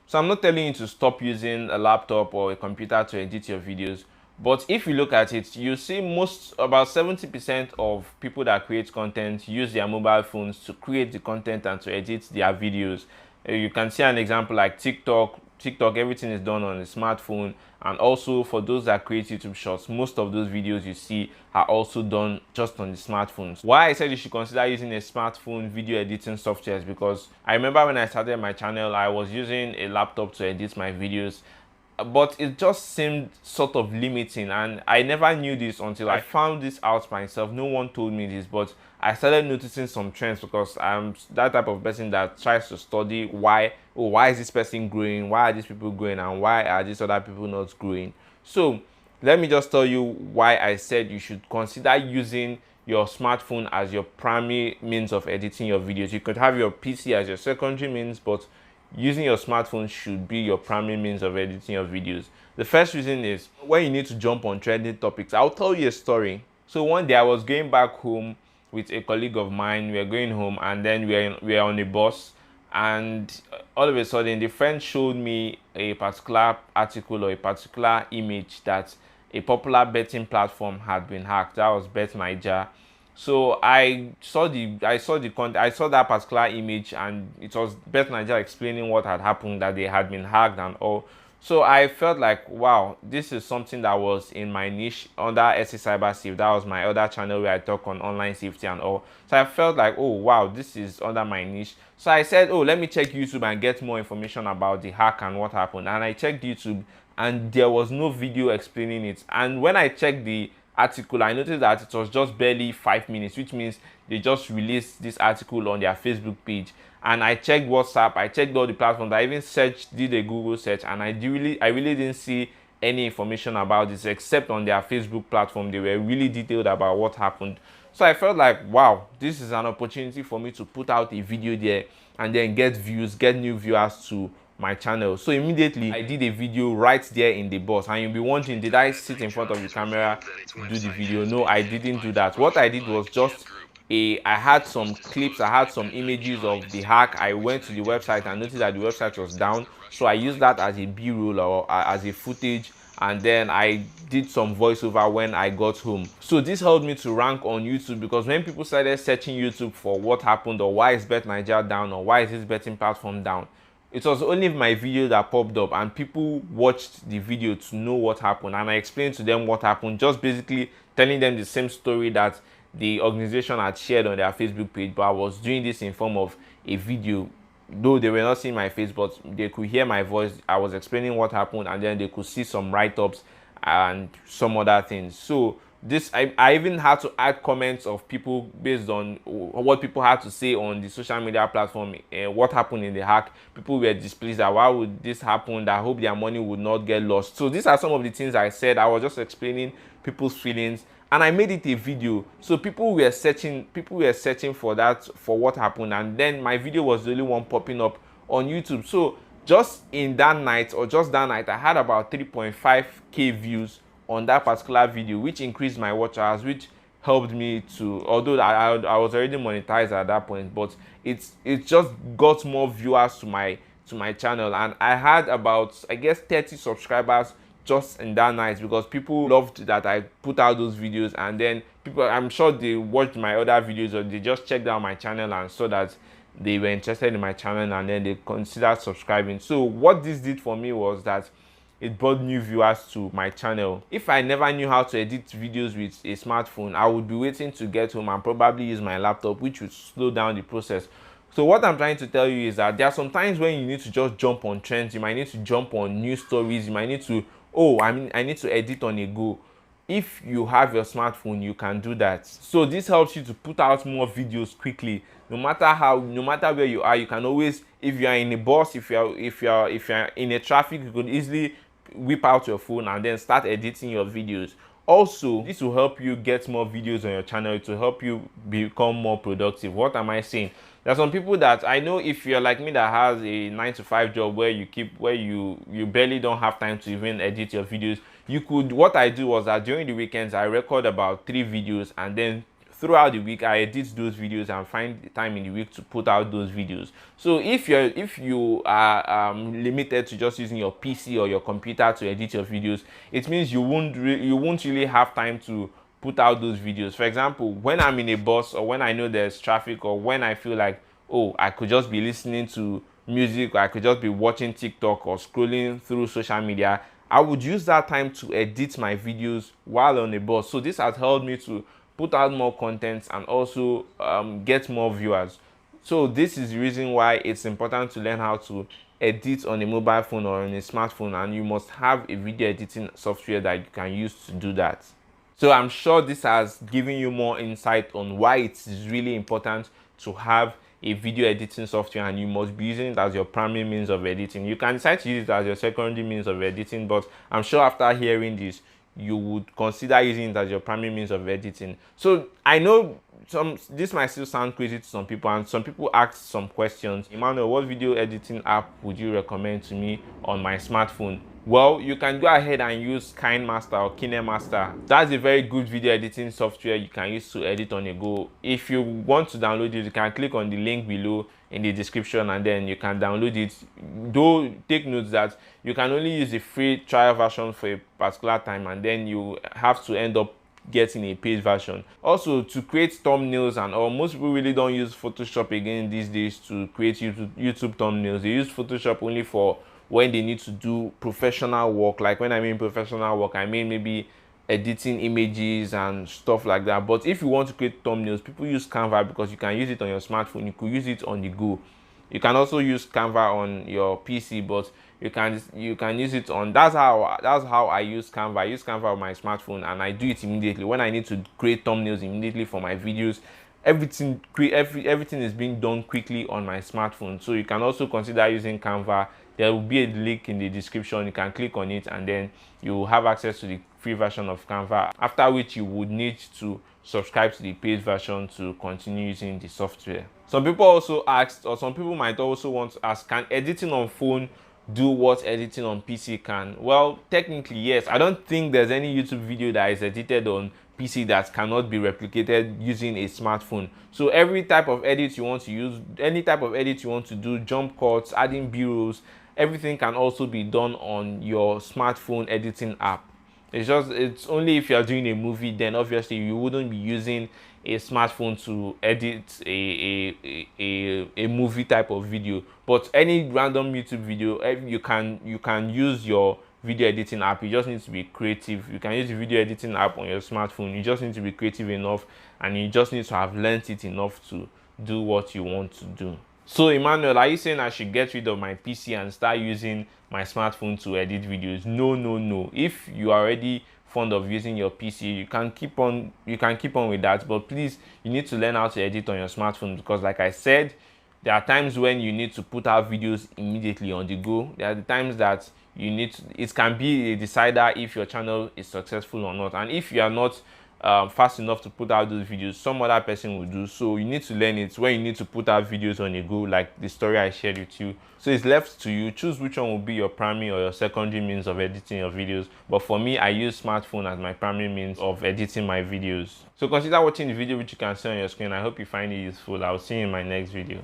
So I'm not telling you to stop using a laptop or a computer to edit your videos, but if you look at it, you see about 70% of people that create content use their mobile phones to create the content and to edit their videos. You can see an example like TikTok, everything is done on a smartphone. And also for those that create YouTube shorts, most of those videos you see are also done just on the smartphones. Why I said you should consider using a smartphone video editing software is because I remember when I started my channel, I was using a laptop to edit my videos, but it just seemed sort of limiting, and I never knew this until I found this out myself. No one told me this, but I started noticing some trends because I'm that type of person that tries to study why is this person growing, why are these people growing, and why are these other people not growing. So let me just tell you why I said you should consider using your smartphone as your primary means of editing your videos. You could have your PC as your secondary means, but using your smartphone should be your primary means of editing your videos. The first reason is when you need to jump on trending topics. I'll tell you a story. So one day I was going back home with a colleague of mine. We were going home, and then we were on a bus, and all of a sudden the friend showed me a particular article or a particular image that a popular betting platform had been hacked. That was Bet Niger. So I saw that particular image, and it was Bet Niger explaining what had happened, that they had been hacked and all. So I felt like, wow, this is something that was in my niche under SC Cyber Safe. That was my other channel where I talk on online safety and all. So I felt like, oh wow, this is under my niche. So I said, oh, let me check YouTube and get more information about the hack and what happened. And I checked YouTube, and there was no video explaining it. And when I checked the article, I noticed that it was just barely 5 minutes, which means they just released this article on their Facebook page. And I checked WhatsApp, I checked all the platforms, I even did a Google search, and I really didn't see any information about this except on their Facebook platform. They were really detailed about what happened. So I felt like, wow, this is an opportunity for me to put out a video there and then get views, get new viewers to my channel. So immediately I did a video right there in the bus, and you'll be wondering, did I sit in front of the camera to do the video? No, I didn't do that. What I did was just I had some clips, I had some images of the hack. I went to the website and noticed that the website was down, so I used that as a B-roll or as a footage, and then I did some voiceover when I got home. So this helped me to rank on YouTube, because when people started searching YouTube for what happened, or why is Bet Niger down, or why is this betting platform down, it was only my video that popped up, and people watched the video to know what happened, and I explained to them what happened, just basically telling them the same story that the organization had shared on their Facebook page, but I was doing this in form of a video. Though they were not seeing my face, but they could hear my voice. I was explaining what happened, and then they could see some write-ups and some other things. So this, I even had to add comments of people based on what people had to say on the social media platform, what happened in the hack. People were displeased that why would this happen, that I hope their money would not get lost. So these are some of the things I said. I was just explaining people's feelings, and I made it a video. So people were searching for that, for what happened, and then my video was the only one popping up on YouTube. So just that night I had about 3.5k views on that particular video, which increased my watch hours, which helped me to, although I was already monetized at that point, but it just got more viewers to my channel. And I had about, I guess, 30 subscribers just in that night, because people loved that I put out those videos. And then people, I'm sure they watched my other videos, or they just checked out my channel and saw that they were interested in my channel, and then they considered subscribing. So what this did for me was that it brought new viewers to my channel. If I never knew how to edit videos with a smartphone, I would be waiting to get home and probably use my laptop, which would slow down the process. So what I'm trying to tell you is that there are some times when you need to just jump on trends. You might need to jump on new stories. You might need to, I need to edit on a go. If you have your smartphone, you can do that. So this helps you to put out more videos quickly. No matter where you are, you can always, if you are in a bus, if you are in a traffic, you could easily whip out your phone and then start editing your videos. Also, this will help you get more videos on your channel. It will help you become more productive. What am I saying? There are some people that I know, if you're like me, that has a 9-to-5 job where you barely don't have time to even edit your videos. What I do was that during the weekends I record about 3 videos, and then throughout the week I edit those videos and find the time in the week to put out those videos. So if you are limited to just using your PC or your computer to edit your videos, it means you won't really have time to put out those videos. For example, when I'm in a bus, or when I know there's traffic, or when I feel like, oh, I could just be listening to music, or I could just be watching TikTok or scrolling through social media, I would use that time to edit my videos while on a bus. So this has helped me to put out more content and also get more viewers. So this is the reason why it's important to learn how to edit on a mobile phone or on a smartphone, and you must have a video editing software that you can use to do that. So I'm sure this has given you more insight on why it is really important to have a video editing software, and you must be using it as your primary means of editing. You can decide to use it as your secondary means of editing, but I'm sure after hearing this, you would consider using it as your primary means of editing. So I know this might still sound crazy to some people, and some people ask some questions. Emmanuel, what video editing app would you recommend to me on my smartphone? Well, you can go ahead and use KineMaster or KineMaster. That's a very good video editing software you can use to edit on a go. If you want to download it, you can click on the link below in the description and then you can download it. Though take note that you can only use the free trial version for a particular time, and then you have to end up getting a paid version. Also, to create thumbnails and all, most people really don't use Photoshop again these days to create YouTube thumbnails. They use Photoshop only for when they need to do professional work. Like when I mean professional work, I mean maybe editing images and stuff like that. But if you want to create thumbnails, people use Canva because you can use it on your smartphone. You could use it on the go. You can also use Canva on your PC, but you can use it on, that's how I use Canva. I use Canva on my smartphone and I do it immediately when I need to create thumbnails immediately for my videos. Everything is being done quickly on my smartphone. So you can also consider using Canva. There will be a link in the description. You can click on it and then you will have access to the free version of Canva, after which you would need to subscribe to the paid version to continue using the software. Some people also asked, or some people might also want to ask, can editing on phone do what editing on PC can? Well, technically yes. I don't think there's any YouTube video that is edited on PC that cannot be replicated using a smartphone. So every type of edit you want to use, any type of edit you want to do, jump cuts, adding b-rolls, everything can also be done on your smartphone editing app. It's only if you're doing a movie, then obviously you wouldn't be using a smartphone to edit a movie type of video. But any random YouTube video, you can use your video editing app. You just need to be creative. You can use the video editing app on your smartphone. You just need to be creative enough, and you just need to have learned it enough to do what you want to do. So Emmanuel, are you saying I should get rid of my PC and start using my smartphone to edit videos? No. If you are already fond of using your PC, you can keep on with that, but please, you need to learn how to edit on your smartphone, because like I said, there are times when you need to put out videos immediately on the go. There are the times that it can be a decider if your channel is successful or not, and if you are not fast enough to put out those videos, some other person will do. So you need to learn it when you need to put out videos on a go, like the story I shared with you. So it's left to you. Choose which one will be your primary or your secondary means of editing your videos. But for me, I use smartphone as my primary means of editing my videos. So consider watching the video which you can see on your screen. I hope you find it useful. I'll see you in my next video.